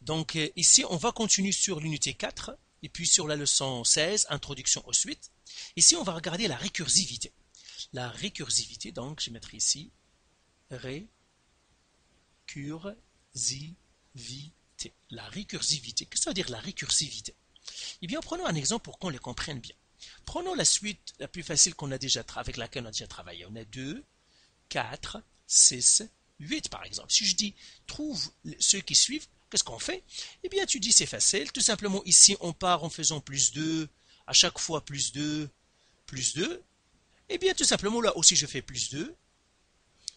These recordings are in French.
Donc ici, on va continuer sur l'unité 4 et puis sur la leçon 16, introduction aux suites. Ici, on va regarder la récursivité. La récursivité, donc je vais mettre ici récursivité. La récursivité. Qu'est-ce que ça veut dire la récursivité? Eh bien, prenons un exemple pour qu'on les comprenne bien. Prenons la suite la plus facile qu'on a déjà avec laquelle on a déjà travaillé. On a 2, 4, 6, 8 par exemple. Si je dis trouve ceux qui suivent, qu'est-ce qu'on fait? Eh bien, tu dis c'est facile. Tout simplement, ici, on part en faisant plus 2, à chaque fois plus 2, plus 2. Eh bien, tout simplement, là aussi, je fais plus 2.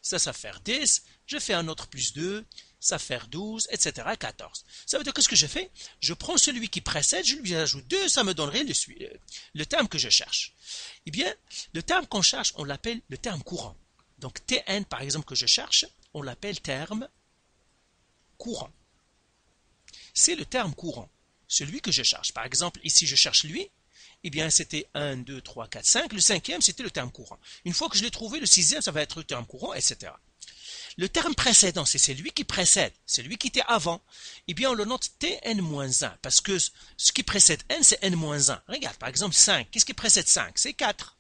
Ça fait 10. Je fais un autre plus 2. Ça fait 12, etc. 14. Ça veut dire que ce que je fais, je prends celui qui précède, je lui ajoute 2, ça me donnerait le terme que je cherche. Eh bien, le terme qu'on cherche, on l'appelle le terme courant. Donc, Tn, par exemple, que je cherche, on l'appelle terme courant. C'est le terme courant, celui que je cherche. Par exemple, ici, je cherche lui. Eh bien, c'était 1, 2, 3, 4, 5. Le cinquième, c'était le terme courant. Une fois que je l'ai trouvé, le sixième, ça va être le terme courant, etc. Le terme précédent, c'est celui qui précède, celui qui était avant. Eh bien, on le note Tn-1, parce que ce qui précède n, c'est n-1. Regarde, par exemple, 5. Qu'est-ce qui précède 5? C'est 4.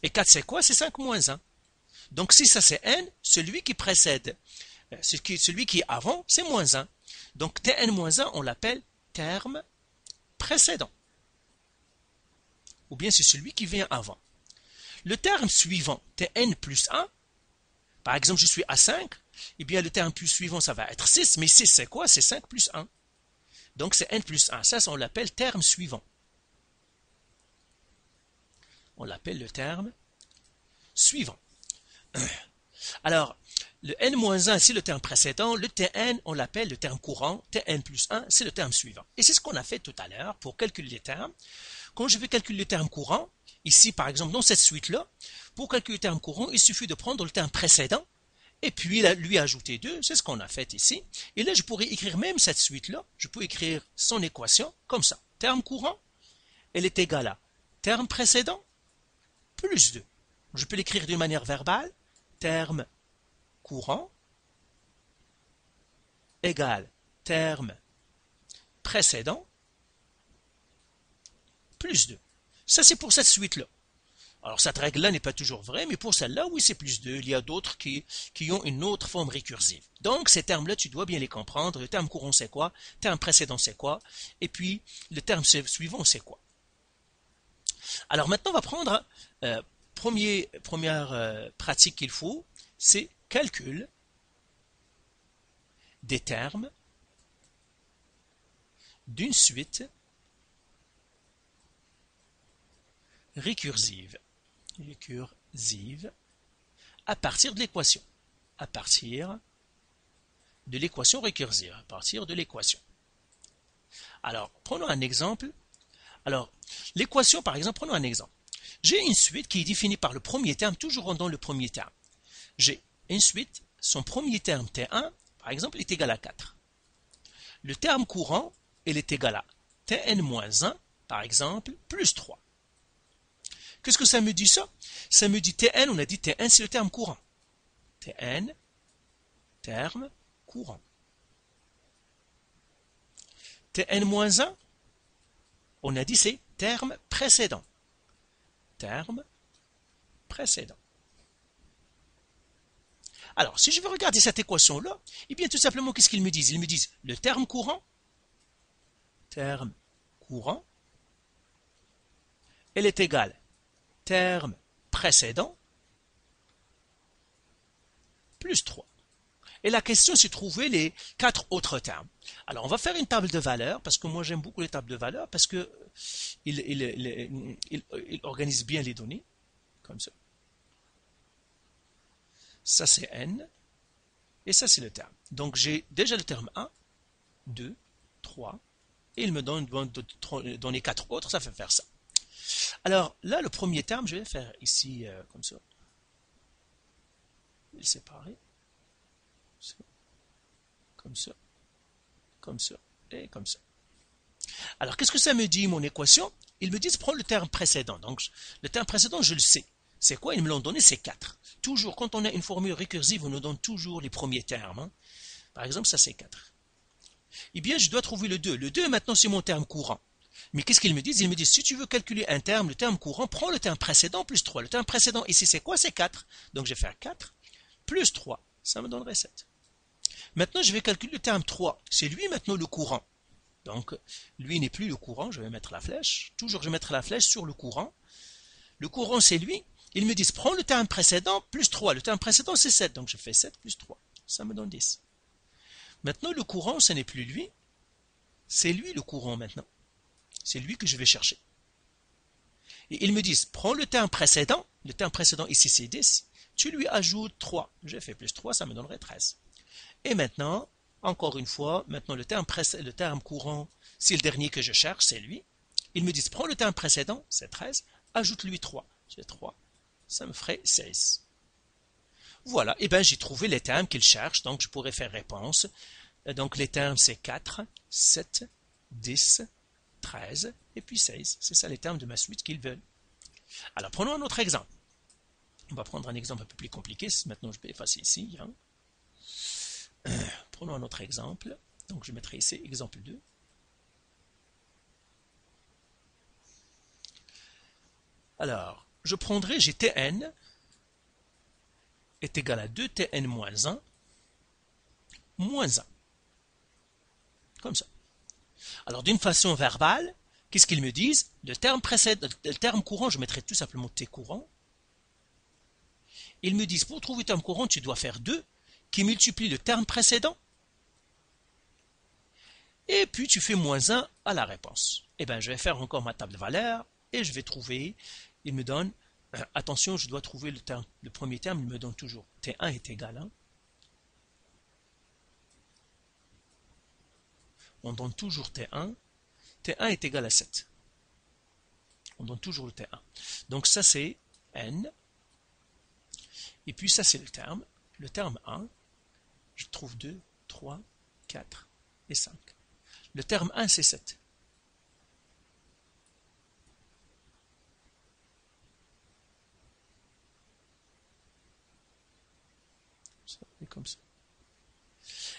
Et 4, c'est quoi? C'est 5 moins 1. Donc, si ça c'est n, celui qui précède, celui qui est avant, c'est moins 1. Donc, Tn-1, on l'appelle terme précédent. Ou bien c'est celui qui vient avant. Le terme suivant, Tn plus 1, par exemple, je suis à 5, eh bien, le terme plus suivant, ça va être 6, mais 6, c'est quoi? C'est 5 plus 1. Donc, c'est n plus 1. Ça, on l'appelle terme suivant. On l'appelle le terme suivant. Alors, le n-1, c'est le terme précédent. Le Tn, on l'appelle le terme courant. Tn plus 1, c'est le terme suivant. Et c'est ce qu'on a fait tout à l'heure pour calculer les termes. Quand je veux calculer le terme courant, ici, par exemple, dans cette suite-là, pour calculer le terme courant, il suffit de prendre le terme précédent et puis lui ajouter 2. C'est ce qu'on a fait ici. Et là, je pourrais écrire même cette suite-là. Je peux écrire son équation comme ça. Terme courant, elle est égale à terme précédent plus 2. Je peux l'écrire d'une manière verbale. Terme courant égale terme précédent plus 2. Ça, c'est pour cette suite-là. Alors, cette règle-là n'est pas toujours vraie, mais pour celle-là, oui, c'est plus 2. Il y a d'autres qui ont une autre forme récursive. Donc, ces termes-là, tu dois bien les comprendre. Le terme courant, c'est quoi? Le terme précédent, c'est quoi? Et puis, le terme suivant, c'est quoi? Alors, maintenant, on va prendre première pratique qu'il faut, c'est calcul des termes d'une suite récursive à partir de l'équation. À partir de l'équation récursive. À partir de l'équation. Alors, prenons un exemple. Alors, l'équation, par exemple, prenons un exemple. J'ai une suite qui est définie par le premier terme, toujours dans le premier terme. J'ai une suite, son premier terme T1, par exemple, est égal à 4. Le terme courant, il est égal à Tn-1, par exemple, plus 3. Qu'est-ce que ça me dit ça? Ça me dit Tn, on a dit Tn, c'est le terme courant. Tn, terme courant. Tn-1, on a dit c'est terme précédent. Terme précédent. Alors, si je veux regarder cette équation-là, eh bien, tout simplement, qu'est-ce qu'ils me disent? Ils me disent le terme courant, elle est égale terme précédent plus 3. Et la question, c'est de trouver les 4 autres termes. Alors, on va faire une table de valeurs, parce que moi, j'aime beaucoup les tables de valeurs, parce que il organise bien les données, comme ça. Ça, c'est n, et ça, c'est le terme. Donc, j'ai déjà le terme 1, 2, 3, et il me donner 4 autres, ça fait faire ça. Alors, là, le premier terme, je vais faire ici, comme ça. Je vais le séparer. Comme ça, comme ça, et comme ça. Alors, qu'est-ce que ça me dit, mon équation? Ils me disent, prends le terme précédent. Donc, le terme précédent, je le sais. C'est quoi? Ils me l'ont donné, c'est 4. Toujours, quand on a une formule récursive, on nous donne toujours les premiers termes. Hein. Par exemple, ça, c'est 4. Eh bien, je dois trouver le 2. Le 2, maintenant, c'est mon terme courant. Mais qu'est-ce qu'ils me disent? Ils me disent, si tu veux calculer un terme, le terme courant, prends le terme précédent plus 3. Le terme précédent, ici, c'est quoi? C'est 4. Donc, je vais faire 4 plus 3. Ça me donnerait 7. Maintenant, je vais calculer le terme 3. C'est lui, maintenant, le courant. Donc, lui n'est plus le courant. Je vais mettre la flèche. Toujours, je vais mettre la flèche sur le courant. Le courant, c'est lui. Ils me disent, prends le terme précédent plus 3. Le terme précédent, c'est 7. Donc, je fais 7 plus 3. Ça me donne 10. Maintenant, le courant, ce n'est plus lui. C'est lui le courant maintenant. C'est lui que je vais chercher. Et ils me disent, prends le terme précédent ici c'est 10, tu lui ajoutes 3. J'ai fait plus 3, ça me donnerait 13. Et maintenant, encore une fois, maintenant le terme courant, c'est le dernier que je cherche, c'est lui. Ils me disent, prends le terme précédent, c'est 13, ajoute-lui 3. J'ai 3, ça me ferait 16. Voilà, et bien j'ai trouvé les termes qu'ils cherchent, donc je pourrais faire réponse. Donc les termes c'est 4, 7, 10, 13 et puis 16. C'est ça les termes de ma suite qu'ils veulent. Alors prenons un autre exemple. On va prendre un exemple un peu plus compliqué. Maintenant je vais effacer ici. Prenons un autre exemple. Donc je mettrai ici exemple 2. Alors, je prendrai Tn est égal à 2Tn moins 1 moins 1. Comme ça. Alors, d'une façon verbale, qu'est-ce qu'ils me disent? Le terme courant, je mettrai tout simplement T courant. Ils me disent, pour trouver le terme courant, tu dois faire 2 qui multiplie le terme précédent. Et puis, tu fais moins 1 à la réponse. Eh bien, je vais faire encore ma table de valeurs et je vais trouver, il me donne, attention, je dois trouver le premier terme, il me donne toujours T1 est égal à 1. On donne toujours T1. T1 est égal à 7. On donne toujours le T1. Donc ça c'est N. Et puis ça c'est le terme. Le terme 1, je trouve 2, 3, 4 et 5. Le terme 1 c'est 7. Ça est comme ça.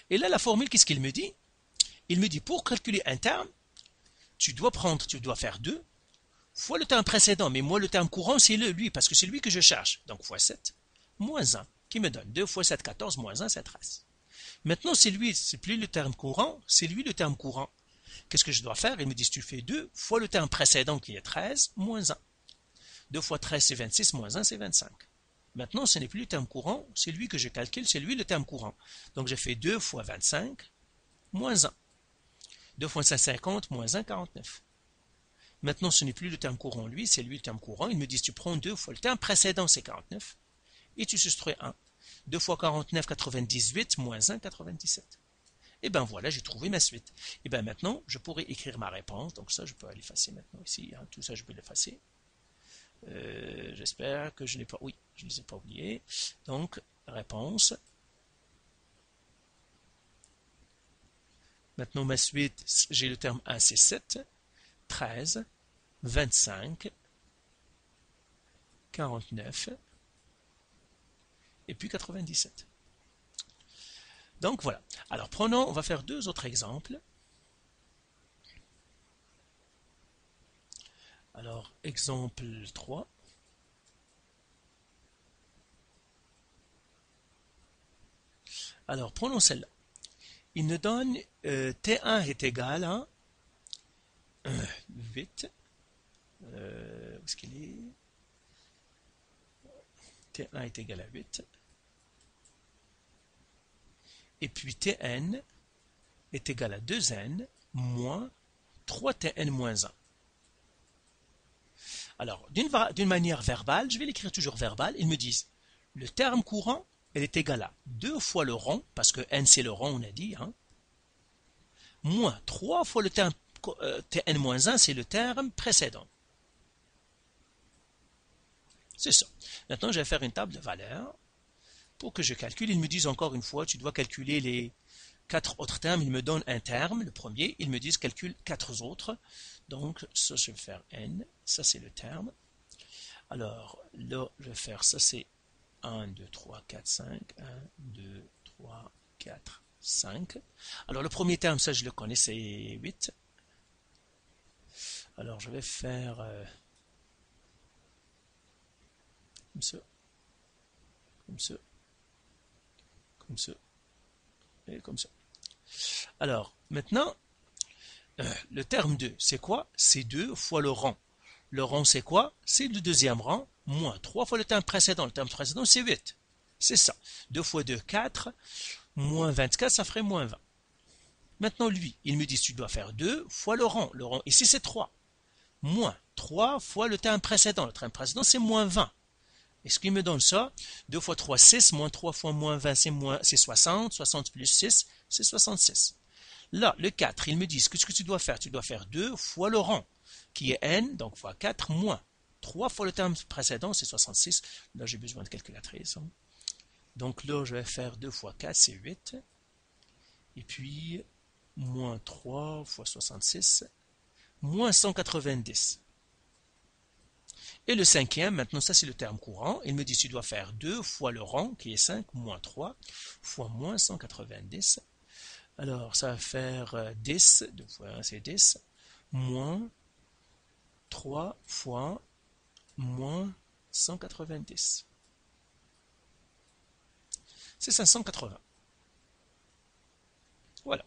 Et là la formule, qu'est-ce qu'il me dit? Il me dit pour calculer un terme, tu dois faire 2 fois le terme précédent, mais moi le terme courant c'est lui, parce que c'est lui que je cherche. Donc fois 7, moins 1, qui me donne 2 fois 7, 14, moins 1, c'est 13. Maintenant c'est plus le terme courant, c'est lui le terme courant. Qu'est-ce que je dois faire? Il me dit tu fais 2 fois le terme précédent qui est 13, moins 1. 2 fois 13 c'est 26, moins 1 c'est 25. Maintenant ce n'est plus le terme courant, c'est lui que je calcule, c'est lui le terme courant. Donc j'ai fait 2 fois 25, moins 1. 2 fois 5, 50, moins 1, 49. Maintenant, ce n'est plus le terme courant, lui, c'est lui le terme courant. Ils me disent, tu prends 2 fois le terme précédent, c'est 49, et tu soustrais 1. 2 fois 49, 98, moins 1, 97. Et bien voilà, j'ai trouvé ma suite. Et bien maintenant, je pourrais écrire ma réponse. Donc ça, je peux l'effacer maintenant ici. Tout ça, je peux l'effacer. J'espère que je n'ai pas... Oui, je ne les ai pas oubliés. Donc, réponse. Maintenant, ma suite, j'ai le terme 1, c'est 7, 13, 25, 49, et puis 97. Donc voilà. Alors prenons, on va faire deux autres exemples. Alors, exemple 3. Alors, prenons celle-là. Il nous donne T1 est égal à 8. Où est-ce qu'il est? T1 est égal à 8. Et puis Tn est égal à 2n moins 3Tn moins 1. Alors, d'une manière verbale, je vais l'écrire toujours verbale, ils me disent, le terme courant, elle est égal à 2 fois le rond, parce que n c'est le rond, on a dit, moins 3 fois le terme Tn moins 1, c'est le terme précédent. C'est ça. Maintenant, je vais faire une table de valeurs. Pour que je calcule, ils me disent encore une fois, tu dois calculer les 4 autres termes. Ils me donnent un terme, le premier. Ils me disent calcule 4 autres. Donc, ça, je vais faire n. Ça, c'est le terme. Alors, là, je vais faire ça, c'est 1, 2, 3, 4, 5. 1, 2, 3, 4, 5. Alors le premier terme, ça je le connais, c'est 8. Alors je vais faire comme ça, comme ça, comme ça, et comme ça. Alors maintenant, le terme 2, c'est quoi? C'est 2 fois le rang. Le rang, c'est quoi? C'est le deuxième rang, moins 3 fois le terme précédent. Le terme précédent, c'est 8. C'est ça. 2 fois 2, 4. Moins 24, ça ferait moins 20. Maintenant, lui, il me dit tu dois faire 2 fois le rang. Le rang, ici, c'est 3. Moins 3 fois le terme précédent. Le terme précédent, c'est moins 20. Est-ce qu'il me donne ça? 2 fois 3, 6. Moins 3 fois moins 20, c'est 60. 60 plus 6, c'est 66. Là, le 4, il me dit ce que tu dois faire. Tu dois faire 2 fois le rang, qui est n, donc fois 4, moins 3 fois le terme précédent, c'est 66. Là, j'ai besoin de calculatrice. Donc là, je vais faire 2 fois 4, c'est 8. Et puis, moins 3 fois 66, moins 190. Et le cinquième, maintenant ça c'est le terme courant, il me dit tu dois faire 2 fois le rang, qui est 5, moins 3, fois moins 190. Alors, ça va faire 10, 2 fois 1 c'est 10, moins 3 fois moins 190. C'est 580. Voilà.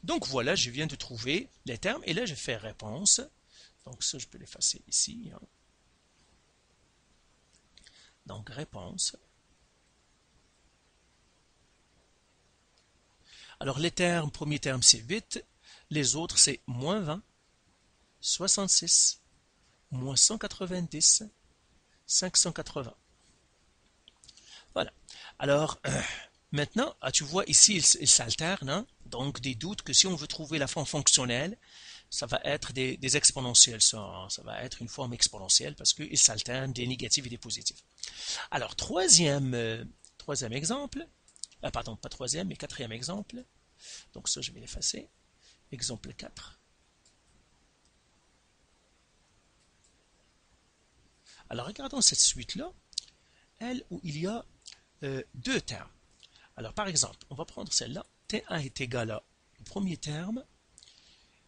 Donc voilà, je viens de trouver les termes et là je fais réponse. Donc ça, je peux l'effacer ici. Donc réponse. Alors les termes, premier terme c'est 8, les autres c'est moins 20, 66, moins 190, 580. Voilà. Alors, maintenant, tu vois ici, il s'alterne, hein? Donc des doutes que si on veut trouver la forme fonctionnelle, ça va être des exponentielles, ça va être une forme exponentielle parce qu'il s'alterne des négatifs et des positifs. Alors, troisième exemple, pardon, pas troisième, mais quatrième exemple. Donc ça, je vais l'effacer. Exemple 4. Alors, regardons cette suite-là, elle où il y a deux termes. Alors, par exemple, on va prendre celle-là. T1 est égal à, le premier terme,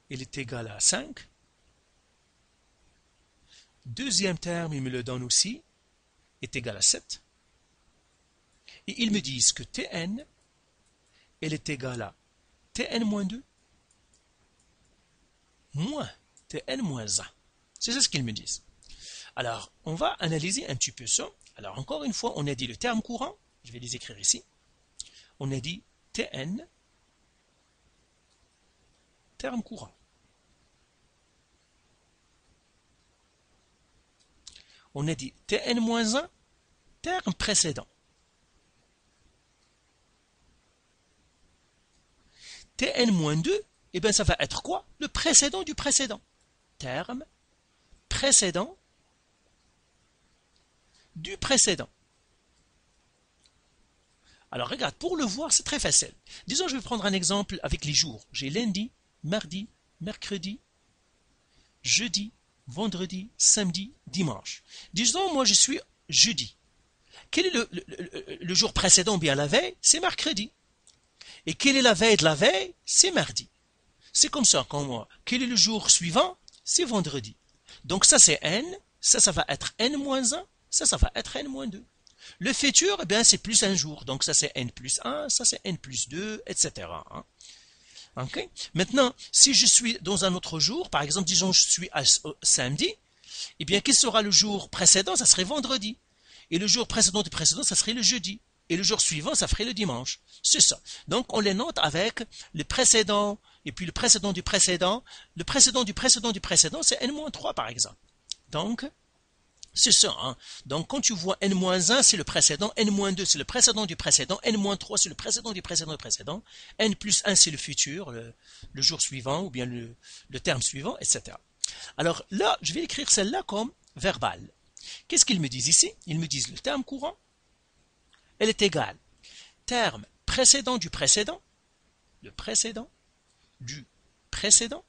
il est égal à 5. Deuxième terme, il me le donne aussi, est égal à 7. Et ils me disent que Tn, elle est égale à Tn-2 moins Tn-1. C'est ça ce qu'ils me disent. Alors, on va analyser un petit peu ça. Alors, encore une fois, on a dit le terme courant. Je vais les écrire ici. On a dit Tn, terme courant. On a dit Tn-1, terme précédent. Tn-2, eh bien ça va être quoi? Le précédent du précédent. Terme précédent du précédent. Alors regarde, pour le voir, c'est très facile. Disons, je vais prendre un exemple avec les jours. J'ai lundi, mardi, mercredi, jeudi, vendredi, samedi, dimanche. Disons, moi je suis jeudi. Quel est le jour précédent, bien la veille? C'est mercredi. Et quelle est la veille de la veille? C'est mardi. C'est comme ça, comme moi. Quel est le jour suivant? C'est vendredi. Donc ça c'est n, ça va être n-1, ça va être n-2. Le futur, eh bien, c'est plus un jour. Donc ça c'est n plus 1, ça c'est n plus 2, etc. Okay? Maintenant, si je suis dans un autre jour, par exemple, disons je suis samedi, eh bien, quel sera le jour précédent? Ça serait vendredi. Et le jour précédent du précédent, ça serait le jeudi. Et le jour suivant, ça ferait le dimanche. C'est ça. Donc, on les note avec le précédent, et puis le précédent du précédent. Le précédent du précédent du précédent, c'est n-3 par exemple. Donc, c'est ça. Hein? Donc, quand tu vois n-1, c'est le précédent, n-2, c'est le précédent du précédent, n-3, c'est le précédent du précédent du précédent, n plus 1, c'est le futur, le jour suivant, ou bien le terme suivant, etc. Alors là, je vais écrire celle-là comme verbale. Qu'est-ce qu'ils me disent ici? Ils me disent le terme courant, elle est égale terme précédent du précédent, le précédent du précédent,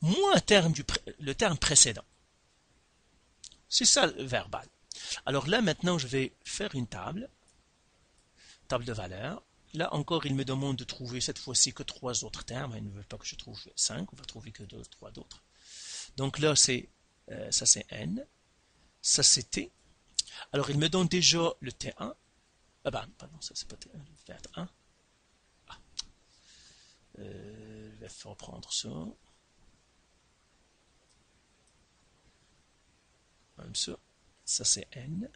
moins le terme précédent. C'est ça le verbal. Alors là, maintenant, je vais faire une table. table de valeurs. Là encore, il me demande de trouver cette fois-ci que 3 autres termes. Il ne veut pas que je trouve 5, on va trouver que 3 d'autres. Donc là, ça c'est n, ça c'est t. Alors il me donne déjà le t1. Ah ben, pardon, ça c'est pas t1, je vais faire 1. Ah. Je vais reprendre ça. Comme ça. Ça c'est n.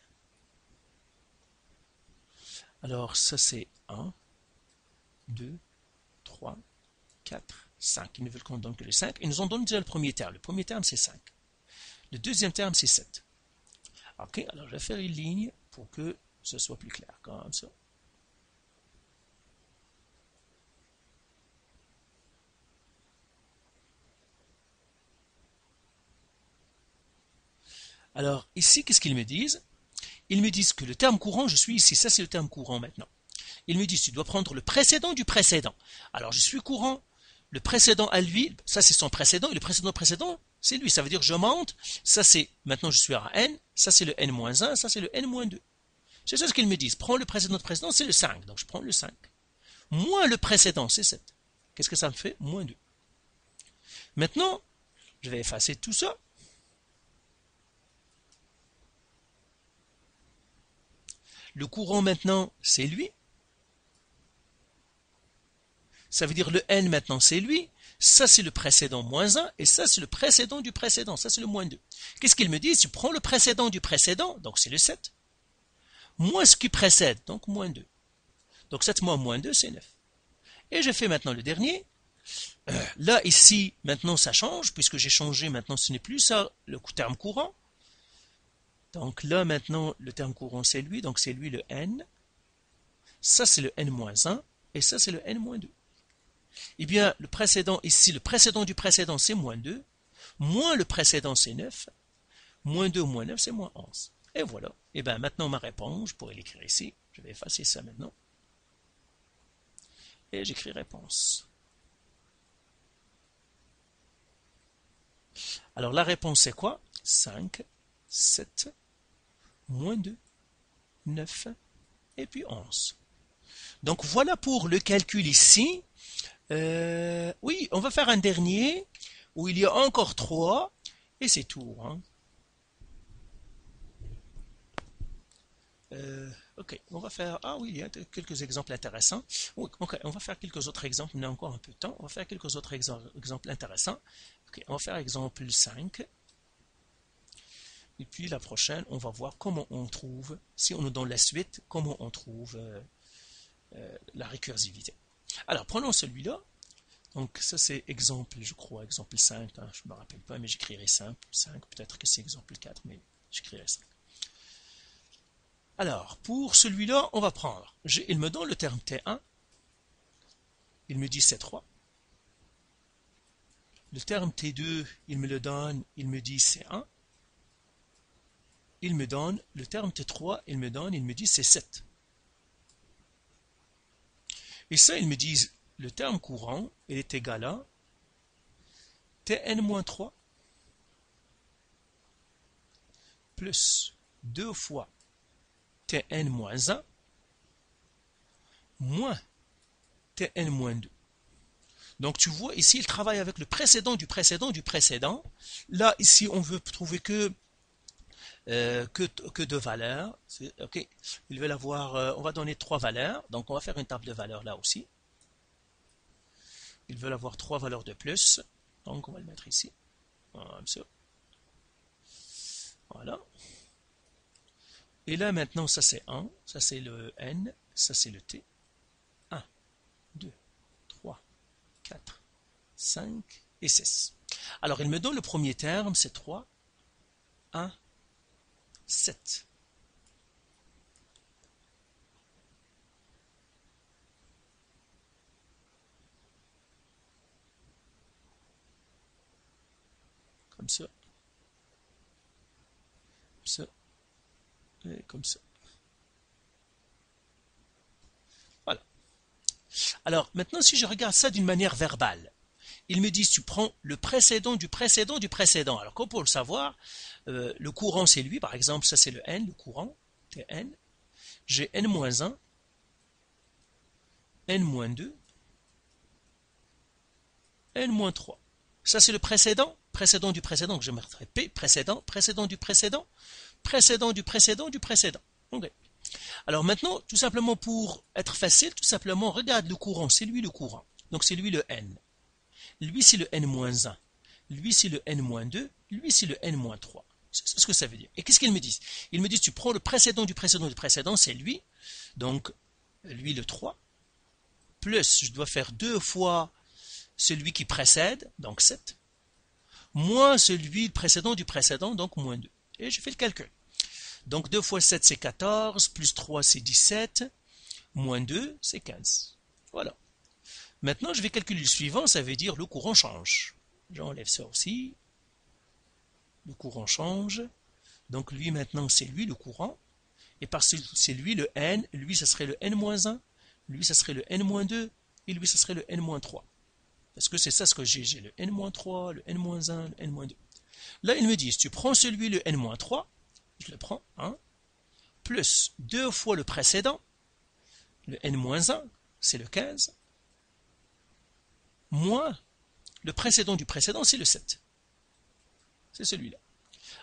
Alors ça c'est 1, 2, 3, 4, 5. Ils ne veulent qu'on donne que les 5. Ils nous ont donné déjà le premier terme. Le premier terme c'est 5. Le deuxième terme c'est 7. Ok, alors je vais faire une ligne pour que ce soit plus clair, comme ça. Alors ici, qu'est-ce qu'ils me disent? Ils me disent que le terme courant, je suis ici, ça c'est le terme courant maintenant. Ils me disent, tu dois prendre le précédent du précédent. Alors je suis courant, le précédent à lui, ça c'est son précédent, et le précédent, c'est lui. Ça veut dire que je monte, ça c'est, maintenant je suis à n, ça c'est le n-1, ça c'est le n-2. C'est ça ce qu'ils me disent. Prends le précédent c'est le 5, donc je prends le 5. Moins le précédent, c'est 7. Qu'est-ce que ça me fait? Moins 2. Maintenant, je vais effacer tout ça. Le courant maintenant, c'est lui. Ça veut dire le n maintenant, c'est lui. Ça, c'est le précédent moins 1. Et ça, c'est le précédent du précédent. Ça, c'est le moins 2. Qu'est-ce qu'il me dit? Tu prends le précédent du précédent, donc c'est le 7. Moins ce qui précède, donc moins 2. Donc 7 moins moins 2, c'est 9. Et je fais maintenant le dernier. Là, ici, maintenant, ça change, puisque j'ai changé, maintenant, ce n'est plus ça, le terme courant. Donc là, maintenant, le terme courant, c'est lui, donc c'est lui le n. Ça, c'est le n-1, et ça, c'est le n-2. Eh bien, le précédent, ici, le précédent du précédent, c'est moins 2. Moins le précédent, c'est 9. Moins 2 moins 9, c'est moins 11. Et voilà. Et bien, maintenant, ma réponse, je pourrais l'écrire ici. Je vais effacer ça maintenant. Et j'écris réponse. Alors, la réponse, c'est quoi? 5, 7, moins 2, 9, et puis 11. Donc, voilà pour le calcul ici. Oui, on va faire un dernier, où il y a encore 3, et c'est tout. Hein. Ok, on va faire... Ah oui, il y a quelques exemples intéressants. Oui, ok, on va faire quelques autres exemples, on a encore un peu de temps. On va faire quelques autres exemples intéressants. Ok, on va faire exemple 5. Et puis la prochaine, on va voir comment on trouve, si on nous donne la suite, comment on trouve la récursivité. Alors, prenons celui-là. Donc, ça c'est exemple, je crois, exemple 5. Hein, je ne me rappelle pas, mais j'écrirai 5. Peut-être que c'est exemple 4, mais j'écrirai 5. Alors, pour celui-là, on va prendre. Il me donne le terme T1. Il me dit c'est 3. Le terme T2, il me le donne, il me dit c'est 1. Il me donne le terme T3, il me dit c'est 7. Et ça, ils me disent le terme courant, il est égal à Tn-3 plus 2 fois Tn-1 moins Tn-2. Donc tu vois, ici, il travaille avec le précédent du précédent du précédent. Là, ici, on veut trouver que deux valeurs. Ok, ils veulent avoir, on va donner 3 valeurs. Donc on va faire une table de valeurs là aussi. Ils veulent avoir 3 valeurs de plus. Donc on va le mettre ici. Comme ça. Voilà. Et là maintenant, ça c'est 1, ça c'est le n, ça c'est le t. 1, 2, 3, 4, 5 et 6. Alors il me donne le premier terme, c'est 3, 1, 7. Comme ça. Comme ça. Et comme ça. Voilà. Alors, maintenant, si je regarde ça d'une manière verbale, ils me disent, tu prends le précédent du précédent du précédent. Alors, comme pour le savoir, le courant, c'est lui. Par exemple, ça, c'est le n, le courant, Tn. J'ai n-1. n-2, n-3. Ça, c'est le précédent, précédent du précédent, que je mettrai P, précédent, précédent du précédent, précédent du précédent du précédent. Okay. Alors maintenant, tout simplement pour être facile, tout simplement, regarde le courant, c'est lui le courant. Donc c'est lui le n. Lui, c'est le n-1. Lui, c'est le n-2. Lui, c'est le n-3. C'est ce que ça veut dire. Et qu'est-ce qu'ils me disent? Ils me disent, tu prends le précédent du précédent du précédent, c'est lui. Donc, lui, le 3. Plus, je dois faire 2 fois celui qui précède, donc 7. Moins celui précédent du précédent, donc moins 2. Et je fais le calcul. Donc 2 fois 7, c'est 14. Plus 3, c'est 17. Moins 2, c'est 15. Voilà. Maintenant, je vais calculer le suivant, ça veut dire le courant change. J'enlève ça aussi. Le courant change. Donc lui, maintenant, c'est lui le courant. Et parce que c'est lui le n, lui, ça serait le n-1. Lui, ça serait le n-2. Et lui, ça serait le n-3. Parce que c'est ça ce que j'ai. J'ai le n-3, le n-1, le n-2. Là, ils me disent, tu prends celui, le n-3. Je le prends, hein, plus 2 fois le précédent. Le n-1, c'est le 15. Moins le précédent du précédent, c'est le 7. C'est celui-là.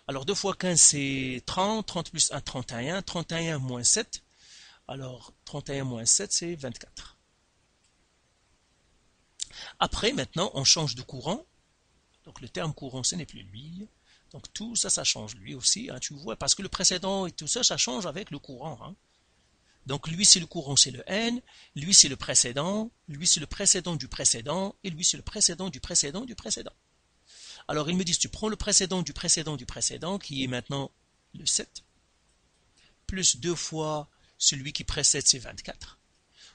Alors 2 fois 15, c'est 30. 30 plus 1, 31. 31 moins 7. Alors 31 moins 7, c'est 24. Après, maintenant, on change de courant. Donc le terme courant, ce n'est plus lui. Donc tout ça, ça change lui aussi. Hein, tu vois, parce que le précédent et tout ça, ça change avec le courant. Hein. Donc lui, c'est le courant, c'est le n. Lui, c'est le précédent. Lui, c'est le précédent du précédent. Et lui, c'est le précédent du précédent du précédent. Alors ils me disent, tu prends le précédent du précédent du précédent, qui est maintenant le 7, plus 2 fois celui qui précède, c'est 24,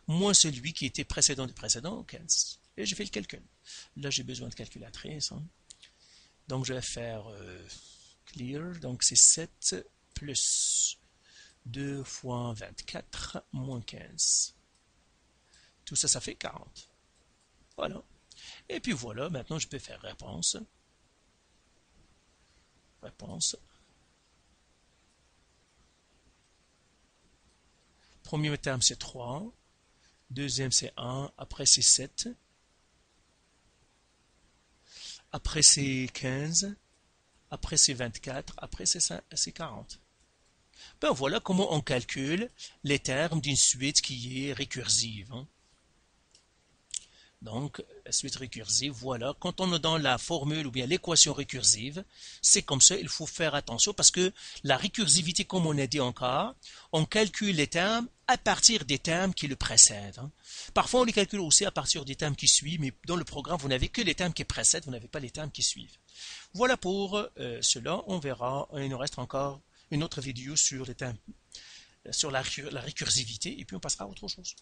moins celui qui était précédent du précédent, 15. Et je fais le calcul. Là, j'ai besoin de calculatrice. Hein. Donc je vais faire clear. Donc c'est 7 plus 2 fois 24 moins 15. Tout ça, ça fait 40. Voilà. Et puis voilà, maintenant je peux faire réponse. Réponse. Premier terme, c'est 3. Deuxième, c'est 1. Après, c'est 7. Après, c'est 15. Après, c'est 24. Après, c'est 40. Ben voilà comment on calcule les termes d'une suite qui est récursive. Hein. Donc, la suite récursive, voilà. Quand on est dans la formule ou bien l'équation récursive, c'est comme ça, il faut faire attention parce que la récursivité, comme on a dit encore, on calcule les termes à partir des termes qui le précèdent. Hein. Parfois, on les calcule aussi à partir des termes qui suivent, mais dans le programme, vous n'avez que les termes qui précèdent, vous n'avez pas les termes qui suivent. Voilà pour cela. On verra, il nous reste encore une autre vidéo sur les termes, sur la récursivité, et puis on passera à autre chose.